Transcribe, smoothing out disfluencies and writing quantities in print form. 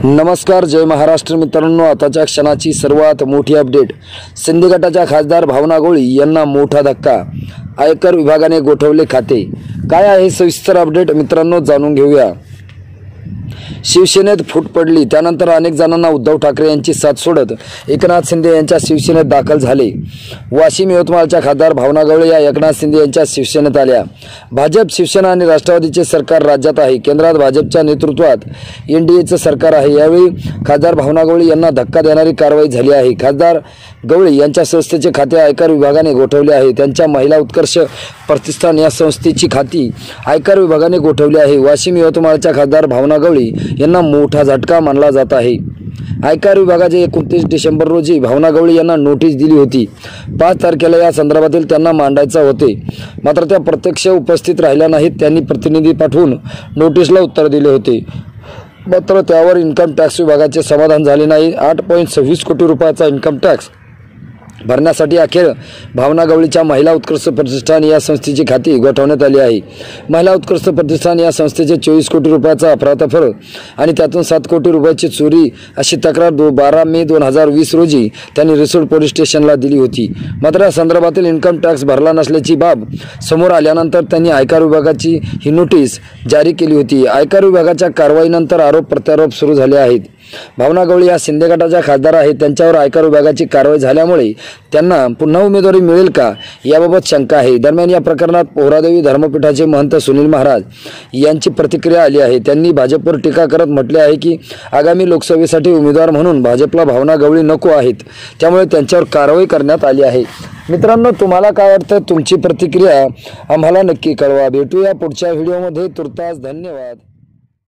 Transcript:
नमस्कार, जय महाराष्ट्र मित्रांनो। आताच्या क्षणाची सर्वात मोठी अपडेट। सिंधी गटाच्या खासदार भावना गवळी यांना मोठा धक्का, आयकर विभागाने गोठवले खाते। काय आहे सविस्तर अपडेट मित्रांनो, जाणून घेऊया। शिवसेनेत फूट पडली, त्यानंतर अनेक जणांना उद्धव ठाकरे यांची साथ सोडत एकनाथ शिंदे यांच्या शिवसेनेत दाखल झाले। वाशिम यवतमाळच्या खासदार भावना गवळी या एकनाथ शिंदे यांच्या शिवसेनेत आल्या। भाजप, शिवसेना आणि राष्ट्रवादीचे सरकार राज्यात आहे। केंद्रात भाजपच्या नेतृत्वात एनडीएचं सरकार आहे। यावेळी खासदार भावना गवळी यांना धक्का देणारी कारवाई झाली आहे। खासदार गवळी यांच्या संस्थेचे खाते आयकर विभागाने गोठवले आहे। त्यांच्या महिला उत्कर्ष प्रतिष्ठान या संस्थेची खाती आयकर विभागाने गोठवली आहे। वाशिम यवतमाळच्या खासदार भावना गवळी यांना मोठा झटका मानला जात आहे। आयकर विभागाचे 29 डिसेंबर रोजी भावना गवळी यांना नोटीस दिली होती। 5 तारखेला या संदर्भातील त्यांना मांडायचे होते, मात्र त्या प्रत्यक्ष उपस्थित राहिल्या नाहीत। त्यांनी प्रतिनिधी पाठवून नोटीसला उत्तर दिले होते, मात्र त्यावर इन्कम टॅक्स विभागाचे समाधान झाले नाही। 8.26 कोटी रुपयाचा इन्कम टॅक्स भरण्यासाठी अखेर भावना गवळीच्या महिला उत्कर्ष प्रतिष्ठान या संस्थेची खाती गोठवण्यात आली आहे। महिला उत्कर्ष प्रतिष्ठान या संस्थेचे 24 कोटी रुपयाचा अफरातफर आणि त्यातून 7 कोटी रुपयाची चोरी अशी तक्रार 12 मे 2020 रोजी त्यांनी रिसोड पोलीस स्टेशनला दिली होती। मात्र या संदर्भातील इन्कम टॅक्स भरला नसल्याची बाब समोर आल्यानंतर त्यांनी आयकर विभागाची ही नोटीस जारी केली होती। आयकर विभागाच्या कारवाईनंतर आरोप प्रत्यारोप सुरू झाले आहेत। भावना गवळी या शिंदे गटाच्या खासदार आहेत, त्यांच्यावर आयकर विभागाची कारवाई झाल्यामुळे त्यांना पुन्हा उमेदवारी मिळेल का याबाबत शंका आहे। दरम्यान या प्रकरणात पोहरादेवी धर्मपीठाचे महंत सुनील महाराज यांची प्रतिक्रिया आली आहे। त्यांनी भाजपवर टीका करत म्हटले आहे की आगामी लोकसभेसाठी उमेदवार म्हणून भाजपला भावना गवळी नको आहेत, त्यामुळे त्यांच्यावर कारवाई करण्यात आली आहे। मित्रांनो, तुम्हाला काय वाटतं? तुमची प्रतिक्रिया आम्हाला नक्की कळवा। भेटूया पुढच्या व्हिडिओमध्ये। तुर्तास धन्यवाद।